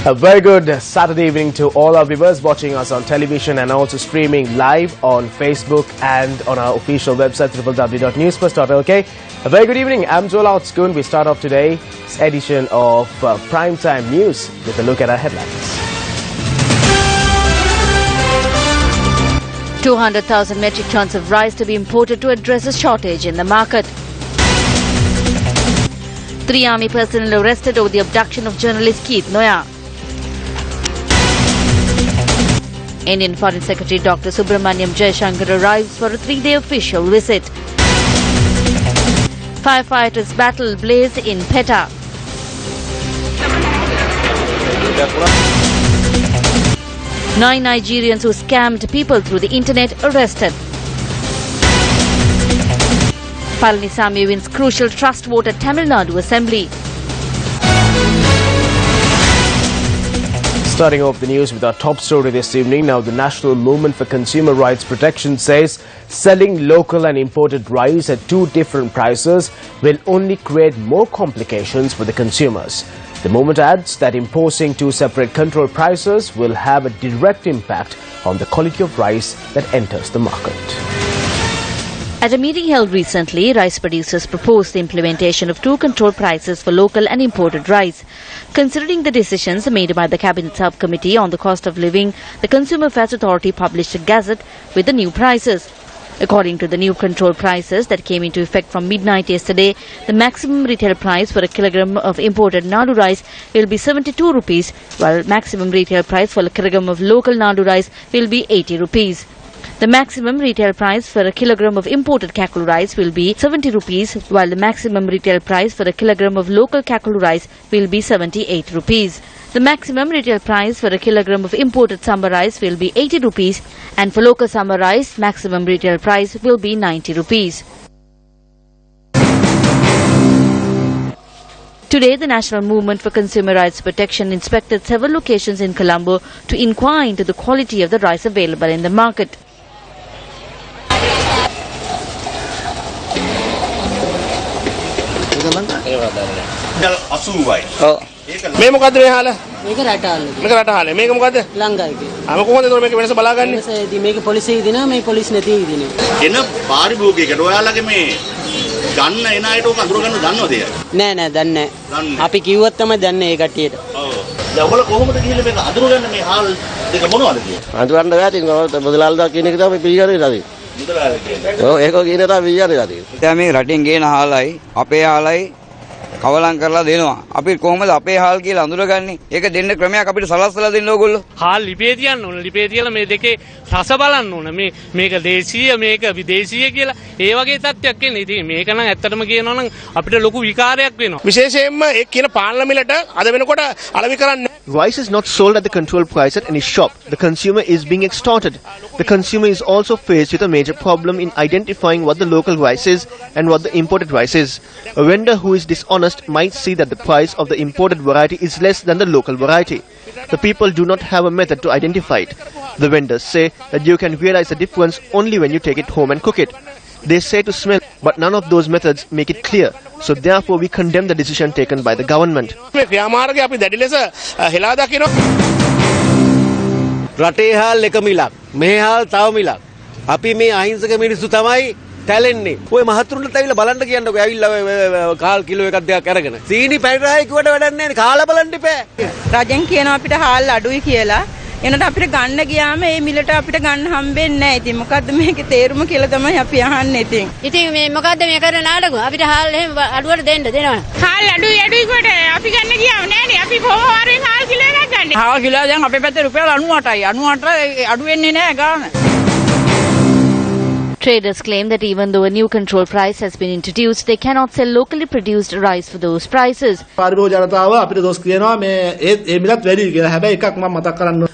A very good Saturday evening to all our viewers watching us on television and also streaming live on Facebook and on our official website www.newsfirst.lk. A very good evening. I'm Joel Outscoon. We start off today's edition of Primetime News with a look at our headlines. 200,000 metric tons of rice to be imported to address a shortage in the market. 3 army personnel arrested over the abduction of journalist Keith Noya. Indian Foreign Secretary Dr. Subramaniam Jaishankar arrives for a 3-day official visit. Firefighters battle blaze in Petta. Nine Nigerians who scammed people through the internet arrested. Palanisamy wins crucial trust vote at Tamil Nadu Assembly. Starting off the news with our top story this evening. Now, the National Movement for Consumer Rights Protection says selling local and imported rice at two different prices will only create more complications for the consumers. The movement adds that imposing two separate control prices will have a direct impact on the quality of rice that enters the market. At a meeting held recently, rice producers proposed the implementation of two control prices for local and imported rice. Considering the decisions made by the Cabinet Subcommittee on the cost of living, the Consumer Affairs Authority published a gazette with the new prices. According to the new control prices that came into effect from midnight yesterday, the maximum retail price for a kilogram of imported Nadu rice will be 72 rupees, while maximum retail price for a kilogram of local Nadu rice will be 80 rupees. The maximum retail price for a kilogram of imported Kakulu rice will be 70 rupees, while the maximum retail price for a kilogram of local Kakulu rice will be 78 rupees. The maximum retail price for a kilogram of imported samba rice will be 80 rupees, and for local samba rice, maximum retail price will be 90 rupees. Today, the National Movement for Consumer Rights Protection inspected several locations in Colombo to inquire into the quality of the rice available in the market. මේ මොකද්ද මේ හාල? මේක රටහාල. මේක රටහාල. මේක මොකද්ද? ලංකා එකේ. ආ කොහොමද ඒක මේක වෙනස බලාගන්නේ? වෙනස මේක පොලිසිය දිනවා මේ පොලිස් නැති දිනවා. එන පාරිභෝගිකයට ඔයාලගේ මේ ගන්න එන අයට ඔක අඳුර ගන්න දන්නවද එයා? නෑ නෑ දන්නේ නෑ. අපි කිව්වත් තමයි දන්නේ ඒ කට්ටියට. ඔව්. දැන් ඔයගොල්ලෝ කොහොමද ගිහිල්ලා මේක අඳුර ගන්න මේ හාල් දෙක මොනවද කියන්නේ? අඳුරන්න බෑ තින් මුදලාල්ලා කියන එක තමයි පිළිගන්නේ නැති. මුදලාල්ලා කියන්නේ. ඔව් ඒක කියන එක තමයි පිළිගන්නේ නැති. දැන් මේ රටින් ගේන හාලයි අපේ හාලයි කවලම් කරලා දෙනවා. අපි කොහොමද අපේ හාල් කියලා අඳුරගන්නේ? ඒක දෙන්න ක්‍රමයක් අපිට සලස්සලා දෙන්න ඕගොල්ලෝ. හාල් ලිපේ තියන්න ඕන. ලිපේ තියලා මේ දෙකේ රස බලන්න ඕන. මේක දේශීය මේක විදේශීය කියලා ඒ වගේ තත්ත්වයක් එන්නේ. ඉතින් මේක නම් ඇත්තටම කියනවා නම් අපිට ලොකු විකාරයක් වෙනවා. විශේෂයෙන්ම ඒ කියන පාලන මිලට අද වෙනකොට අලෙවි කරන්නේ. Rice is not sold at the control price at any shop. The consumer is being extorted. The consumer is also faced with a major problem in identifying what the local rice is and what the imported rice is. A vendor who is dishonest might see that the price of the imported variety is less than the local variety. The people do not have a method to identify it. The vendors say that you can realize the difference only when you take it home and cook it. They say to smell, but none of those methods make it clear. So therefore we condemn the decision taken by the government. රටේ හාල් එක මිලක් මේ හාල් තව මිලක් අපි මේ අහිංසක මිනිස්සු තමයි තැලෙන්නේ ඔය මහතුරුන්ට ඇවිල්ලා බලන්න කියන්නකෝ ඇවිල්ලා කාල් කිලෝ එකක් දෙකක් අරගෙන සීනි පැණිරායි කිව්වට වැඩක් නැහැ කාලා බලන්න ඉපෑ රජෙන් කියනවා අපිට හාල් අඩුයි කියලා එනට අපිට ගන්න ගියාම මේ මිලට අපිට ගන්න හම්බෙන්නේ නැහැ ඉතින් මොකද්ද මේකේ තේරුම කියලා තමයි අපි අහන්නේ ඉතින් මේ මොකද්ද මේ කරන නාටකම අපිට හාල් එහෙම අඩුවට දෙනවා හාල් අඩුයි කොට අපි ගන්න ගියාම නෑනේ අපි කොහොම වරෙන් හාල් කිලෝ එකක් ගන්න හාල් කිලෝ දැන් අපේ පැත්තේ රුපියල් 98යි 98 අඩු වෙන්නේ නැහැ ගාන. Traders claim that even though a new control price has been introduced, they cannot sell locally produced rice for those prices. පාරිභෝග ජනතාව අපිට දොස් කියනවා මේ ඒ මිලත් වැඩි කියලා. හැබැයි එකක් මම මතක් කරන්න.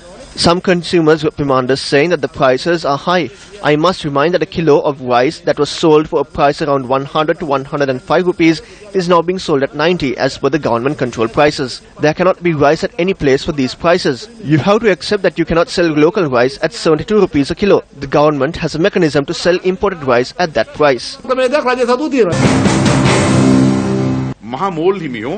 Some consumers reprimand us saying that the prices are high. I must remind that a kilo of rice that was sold for a price around 100 to 105 rupees is now being sold at 90 as per the government control prices. There cannot be rice at any place for these prices. You have to accept that you cannot sell local rice at 72 rupees a kilo. The government has a mechanism to sell imported rice at that price. මහා මෝල් හිමියෝ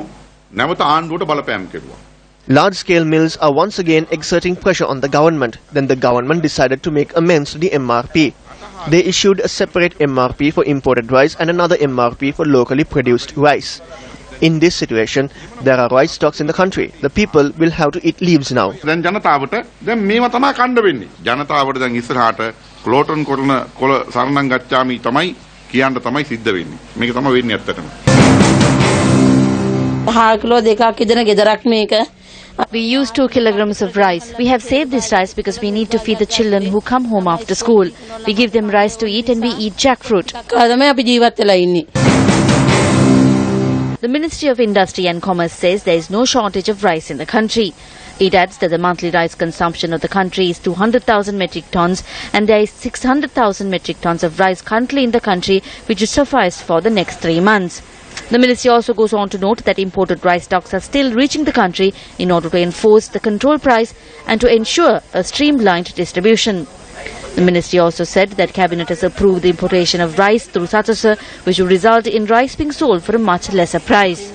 නැවත ආණ්ඩුවට බලපෑම් කෙරුවා. Large-scale mills are once again exerting pressure on the government. Then the government decided to make amends to the MRP. They issued a separate MRP for imported rice and another MRP for locally produced rice. In this situation, there are rice stocks in the country. The people will have to eat leaves now. දැන් ජනතාවට දැන් මේව තමයි කණ්ඩ වෙන්නේ. ජනතාවට දැන් ඉස්සරහට ක්ලෝටන් කරන කොළ සරණං ගච්ඡාමි තමයි කියන්න තමයි සිද්ධ වෙන්නේ. මේක තමයි වෙන්නේ ඇත්තටම. කිලෝ දෙකක් ඉදෙන ගෙදරක් මේක. We use 2 kilograms of rice. We have saved this rice because we need to feed the children who come home after school. We give them rice to eat and we eat jackfruit. තමයි අපි ජීවත් වෙලා ඉන්නේ. The Ministry of Industry and Commerce says there is no shortage of rice in the country. It adds that the monthly rice consumption of the country is 200,000 metric tons and there is 600,000 metric tons of rice currently in the country which is sufficed for the next 3 months. The ministry also goes on to note that imported rice stocks are still reaching the country in order to enforce the control price and to ensure a streamlined distribution. The ministry also said that Cabinet has approved the importation of rice through Satasa, which will result in rice being sold for a much lesser price.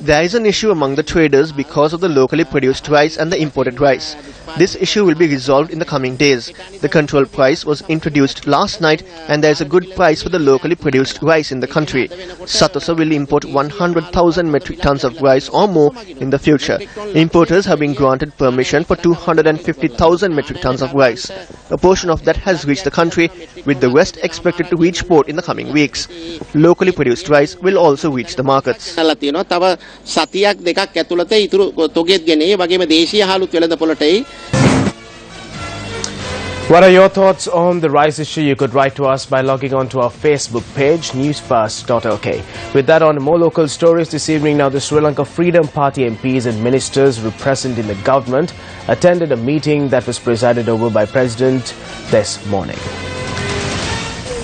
There is an issue among the traders because of the locally produced rice and the imported rice. This issue will be resolved in the coming days. The control price was introduced last night and there is a good price for the locally produced rice in the country. Satosa will import 100,000 metric tons of rice or more in the future. Importers have been granted permission for 250,000 metric tons of rice. A portion of that has reached the country, with the rest expected to reach port in the coming weeks. Locally produced rice will also reach the markets. What are your thoughts on the rice issue? You could write to us by logging on to our Facebook page, Newsfirst.lk. With that, on more local stories this evening, now the Sri Lanka Freedom Party MPs and ministers representing the government attended a meeting that was presided over by President this morning.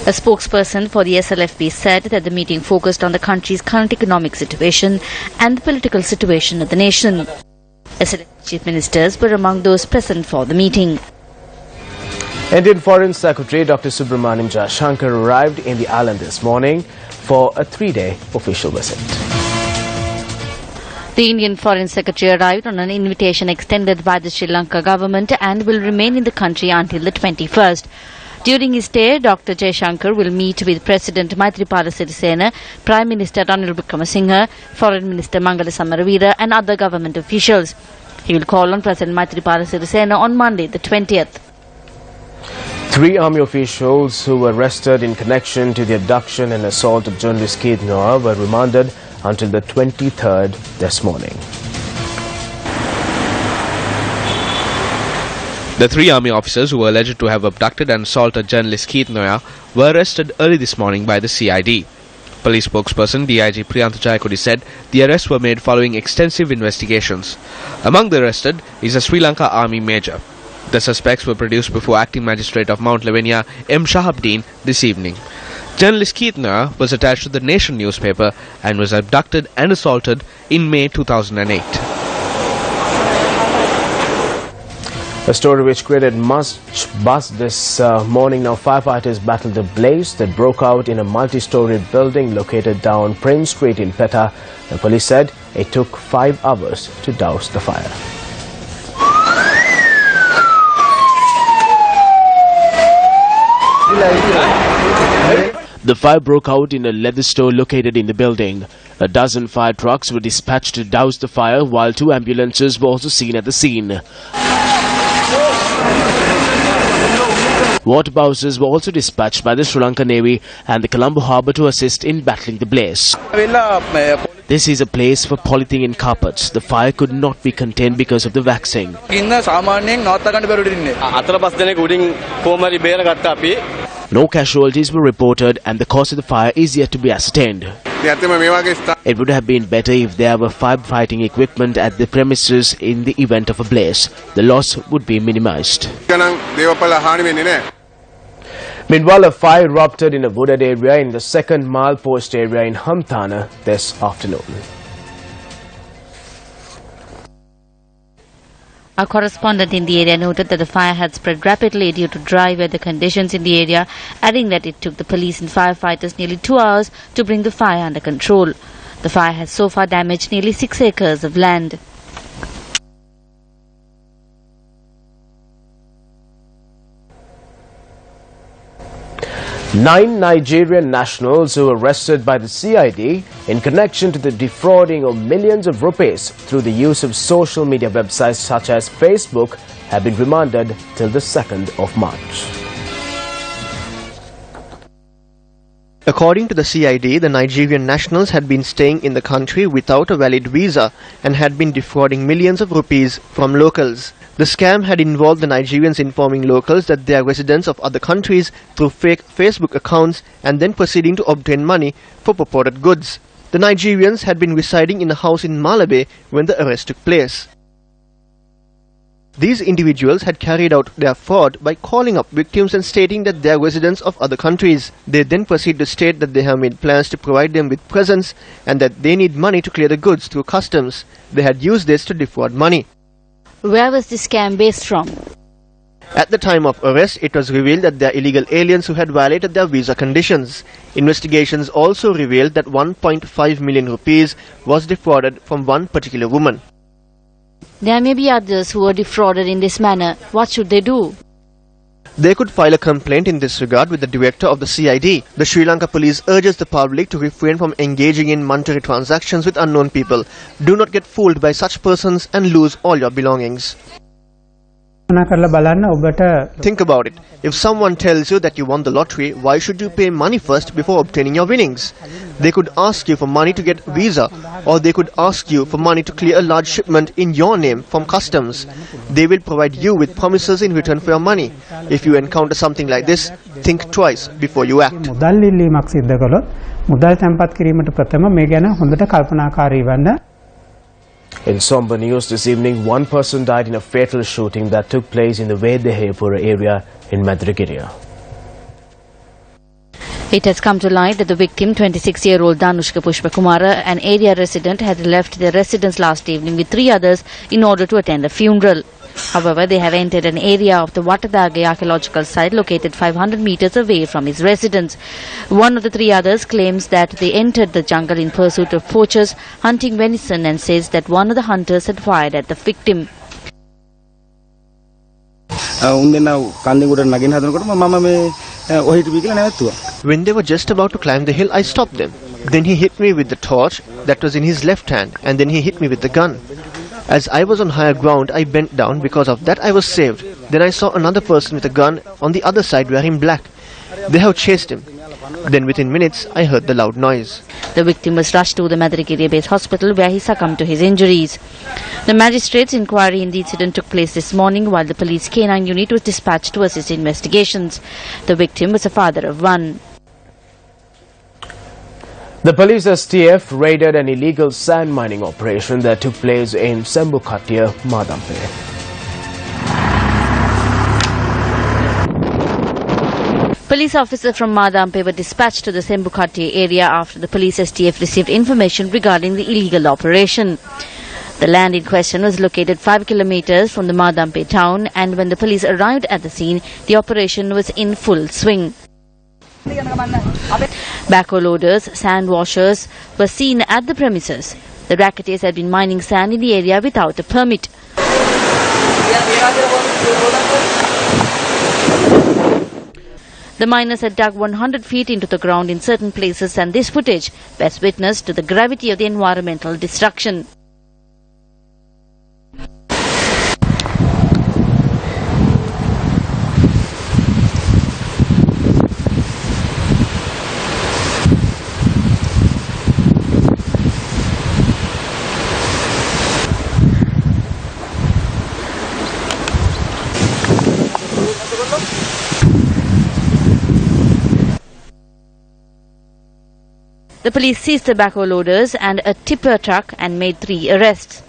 A spokesperson for the SLFP said that the meeting focused on the country's current economic situation and the political situation of the nation. SLFP chief ministers were among those present for the meeting. Indian Foreign Secretary Dr. Subramaniam Jaishankar arrived in the island this morning for a 3-day official visit. The Indian Foreign Secretary arrived on an invitation extended by the Sri Lanka government and will remain in the country until the 21st. During his stay, Dr. Jaishankar will meet with President Maithripala Sirisena, Prime Minister Ranil Wickremesinghe, Foreign Minister Mangala Samaravira and other government officials. He will call on President Maithripala Sirisena on Monday, the 20th. 3 army officials who were arrested in connection to the abduction and assault of journalist Keith Noah were remanded until the 23rd this morning. The 3 army officers who were alleged to have abducted and assaulted journalist Keith Noah were arrested early this morning by the CID. Police spokesperson DIG Priyantha Jayakudi said the arrests were made following extensive investigations. Among the arrested is a Sri Lanka Army major. The suspects were produced before Acting Magistrate of Mount Lavinia M. Shahabdeen this evening. Journalist Keith Noah was attached to the Nation newspaper and was abducted and assaulted in May 2008. A story which created much buzz this morning. Now firefighters battled a blaze that broke out in a multi-storied building located down Prince Street in Petta. The police said it took 5 hours to douse the fire. The fire broke out in a leather store located in the building. A dozen fire trucks were dispatched to douse the fire, while 2 ambulances were also seen at the scene. Water bowsers were also dispatched by the Sri Lanka Navy and the Colombo Harbour to assist in battling the blaze. This is a place for polythene carpets. The fire could not be contained because of the waxing. No casualties were reported and the cause of the fire is yet to be ascertained. It would have been better if there were firefighting equipment at the premises in the event of a blaze. The loss would be minimized. Meanwhile, a fire erupted in a wooded area in the 2nd Mile Post area in Hamthana this afternoon. Our correspondent in the area noted that the fire had spread rapidly due to dry weather conditions in the area, adding that it took the police and firefighters nearly 2 hours to bring the fire under control. The fire has so far damaged nearly 6 acres of land. Nine Nigerian nationals who were arrested by the CID in connection to the defrauding of millions of rupees through the use of social media websites such as Facebook have been remanded till the 2nd of March. According to the CID, the Nigerian nationals had been staying in the country without a valid visa and had been defrauding millions of rupees from locals. The scam had involved the Nigerians informing locals that they are residents of other countries through fake Facebook accounts and then proceeding to obtain money for purported goods. The Nigerians had been residing in a house in Malabe when the arrest took place. These individuals had carried out their fraud by calling up victims and stating that they are residents of other countries. They then proceed to state that they have made plans to provide them with presents and that they need money to clear the goods through customs. They had used this to defraud money. Where was this scam based from? At the time of arrest, it was revealed that they are illegal aliens who had violated their visa conditions. Investigations also revealed that 1.5 million rupees was defrauded from one particular woman. There may be others who were defrauded in this manner. What should they do? They could file a complaint in this regard with the director of the CID. The Sri Lanka police urges the public to refrain from engaging in monetary transactions with unknown people. Do not get fooled by such persons and lose all your belongings. Think about it. If someone tells you that you won the lottery, why should you pay money first before obtaining your winnings? They could ask you for money to get visa, or they could ask you for money to clear a large shipment in your name from customs. They will provide you with promises in return for your money. If you encounter something like this, think twice before you act. In somber news this evening, one person died in a fatal shooting that took place in the Vedehepura area in Madragiria. It has come to light that the victim, 26-year-old Danushka Pushpakumara, an area resident, had left their residence last evening with 3 others in order to attend a funeral. However, they have entered an area of the Watadage archaeological site located 500 meters away from his residence. One of the 3 others claims that they entered the jungle in pursuit of poachers hunting venison and says that one of the hunters had fired at the victim. When they were just about to climb the hill, I stopped them. Then he hit me with the torch that was in his left hand, and then he hit me with the gun. As I was on higher ground, I bent down. Because of that, I was saved. Then I saw another person with a gun on the other side wearing black. They have chased him. Then within minutes, I heard the loud noise. The victim was rushed to the Madragiria-based hospital where he succumbed to his injuries. The magistrate's inquiry in the incident took place this morning while the police canine unit was dispatched to assist investigations. The victim was a father of 1. The police STF raided an illegal sand mining operation that took place in Sembukhatia, Madampe. Police officers from Madampe were dispatched to the Sembukhatia area after the police STF received information regarding the illegal operation. The land in question was located 5 kilometers from the Madampe town, and when the police arrived at the scene, the operation was in full swing. Backhoe loaders, sand washers were seen at the premises. The racketeers had been mining sand in the area without a permit. The miners had dug 100 feet into the ground in certain places, and this footage bears witness to the gravity of the environmental destruction. The police seized the backhoe loaders and a tipper truck and made 3 arrests.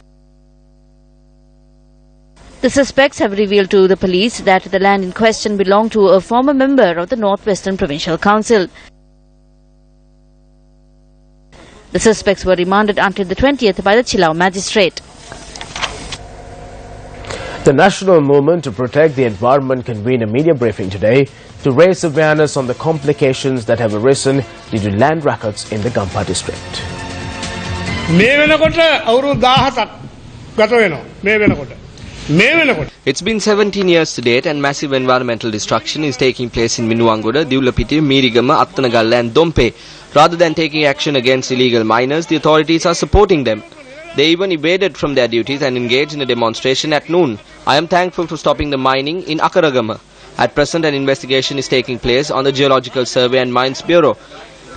The suspects have revealed to the police that the land in question belonged to a former member of the North-Western Provincial Council. The suspects were remanded until the 20th by the Chilau magistrate. The National Movement to Protect the Environment convened a media briefing today to raise awareness on the complications that have arisen due to land records in the Gampa district. It's been 17 years to date and massive environmental destruction is taking place in Minuwangoda, Diulapitiya, Meerigama, Attanagalla and Dompe. Rather than taking action against illegal miners, the authorities are supporting them. They even evaded from their duties and engaged in a demonstration at noon. I am thankful for stopping the mining in Akaragama. At present, an investigation is taking place on the Geological Survey and Mines Bureau.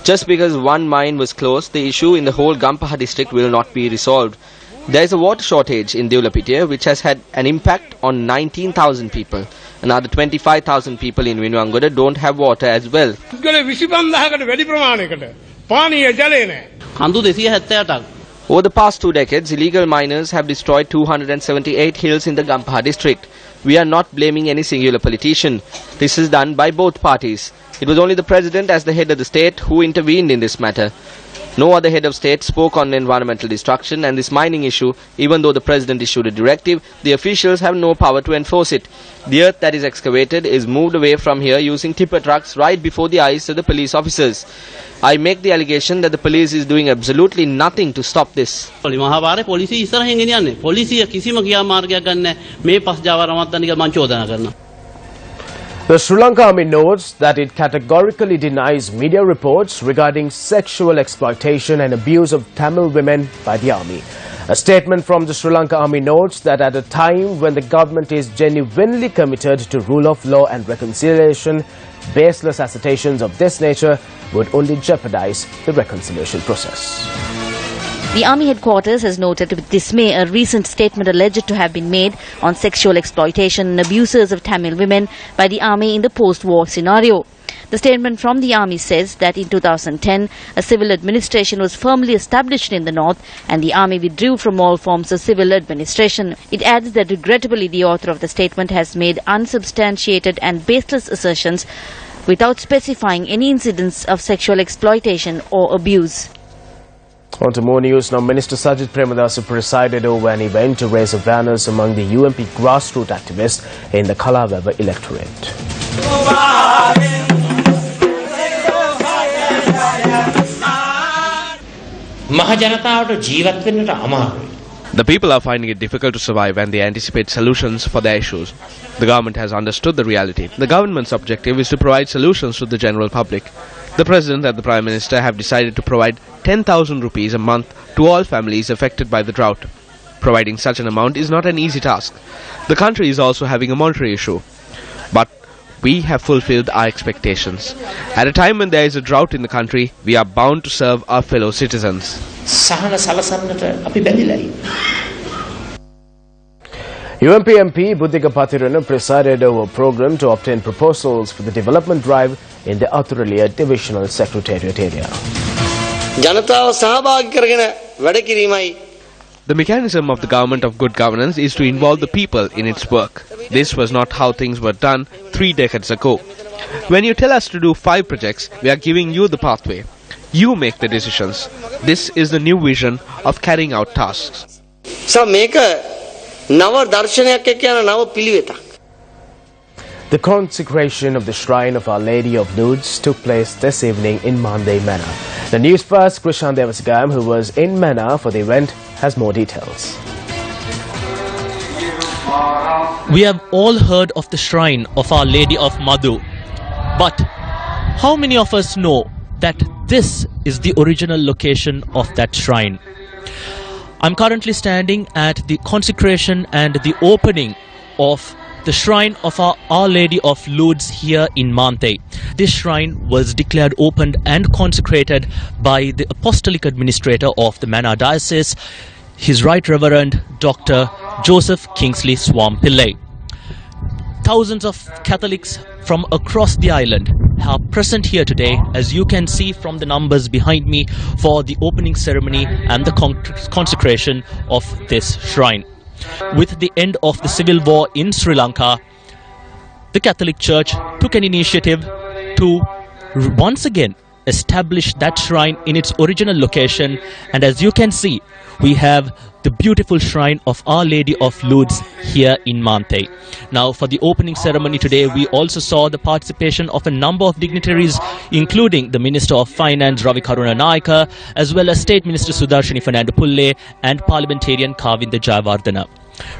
Just because one mine was closed, the issue in the whole Gampaha district will not be resolved. There is a water shortage in Diulapitiya which has had an impact on 19,000 people. Another 25,000 people in Minuwangoda don't have water as well. Over the past 2 decades, illegal miners have destroyed 278 hills in the Gampaha district. We are not blaming any singular politician. This is done by both parties. It was only the president as the head of the state who intervened in this matter. No other head of state spoke on environmental destruction and this mining issue. Even though the president issued a directive, the officials have no power to enforce it. The earth that is excavated is moved away from here using tipper trucks right before the eyes of the police officers. I make the allegation that the police is doing absolutely nothing to stop this. The Sri Lanka Army notes that it categorically denies media reports regarding sexual exploitation and abuse of Tamil women by the army. A statement from the Sri Lanka Army notes that at a time when the government is genuinely committed to rule of law and reconciliation, baseless assertions of this nature would only jeopardize the reconciliation process. The Army headquarters has noted with dismay a recent statement alleged to have been made on sexual exploitation and abuses of Tamil women by the Army in the post-war scenario. The statement from the Army says that in 2010, a civil administration was firmly established in the north and the Army withdrew from all forms of civil administration. It adds that regrettably the author of the statement has made unsubstantiated and baseless assertions without specifying any incidents of sexual exploitation or abuse. On to more news. Now, Minister Sajid Premadasu presided over an event to raise awareness among the UMP grassroots activists in the Kalaweba electorate. The people are finding it difficult to survive and they anticipate solutions for their issues. The government has understood the reality. The government's objective is to provide solutions to the general public. The President and the Prime Minister have decided to provide 10,000 rupees a month to all families affected by the drought. Providing such an amount is not an easy task. The country is also having a monetary issue. But we have fulfilled our expectations. At a time when there is a drought in the country, we are bound to serve our fellow citizens. UMP MP Buddhika Pathirana presided over a program to obtain proposals for the development drive in the Athuraliya Divisional Secretariat area. The mechanism of the government of good governance is to involve the people in its work. This was not how things were done 3 decades ago. When you tell us to do 5 projects, we are giving you the pathway. You make the decisions. This is the new vision of carrying out tasks. The consecration of the shrine of Our Lady of Lourdes took place this evening in Mandai Manor. The Newsfirst Krishan Devasagam, who was in Manor for the event, has more details. We have all heard of the shrine of Our Lady of Madhu, but how many of us know that this is the original location of that shrine? I'm currently standing at the consecration and the opening of the shrine of Our Lady of Lourdes here in Mandai. This shrine was declared opened and consecrated by the Apostolic Administrator of the Manor Diocese, His Right Reverend Dr. Joseph Kingsley Swampillai. Thousands of Catholics from across the island are present here today, as you can see from the numbers behind me, for the opening ceremony and the consecration of this shrine. With the end of the civil war in Sri Lanka, the Catholic Church took an initiative to once again establish that shrine in its original location. And as you can see, we have the beautiful shrine of Our Lady of Lourdes here in Manthe. Now, for the opening ceremony today, we also saw the participation of a number of dignitaries, including the Minister of Finance, Ravi Karunanayaka, as well as State Minister Sudarshini Fernando Pulle and Parliamentarian Kavinda Jayawardena.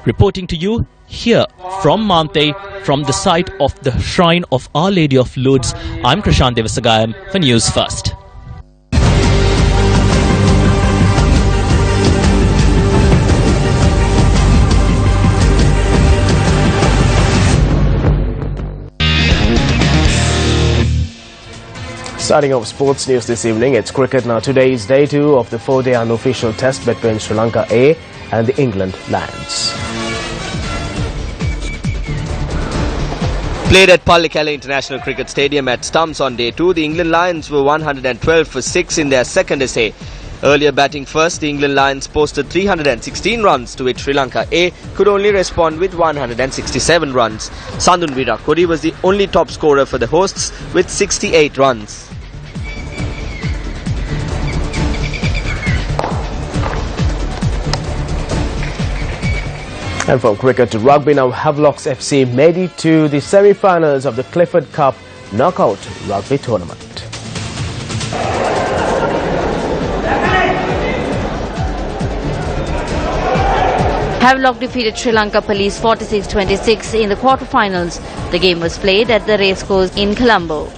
Reporting to you here from Manthe, from the site of the Shrine of Our Lady of Lourdes, I'm Krishant Devasagayam for News First. Starting off sports news this evening, it's cricket now. Today is day 2 of the 4-day unofficial test between Sri Lanka A and the England Lions. Played at Pallekele International Cricket Stadium at Stumps on day 2, the England Lions were 112 for 6 in their second essay. Earlier batting first, the England Lions posted 316 runs, to which Sri Lanka A could only respond with 167 runs. Sandun Virakodi was the only top scorer for the hosts with 68 runs. And from cricket to rugby now, Havelocks FC made it to the semi-finals of the Clifford Cup Knockout Rugby Tournament. Havelock defeated Sri Lanka Police 46-26 in the quarterfinals. The game was played at the racecourse in Colombo.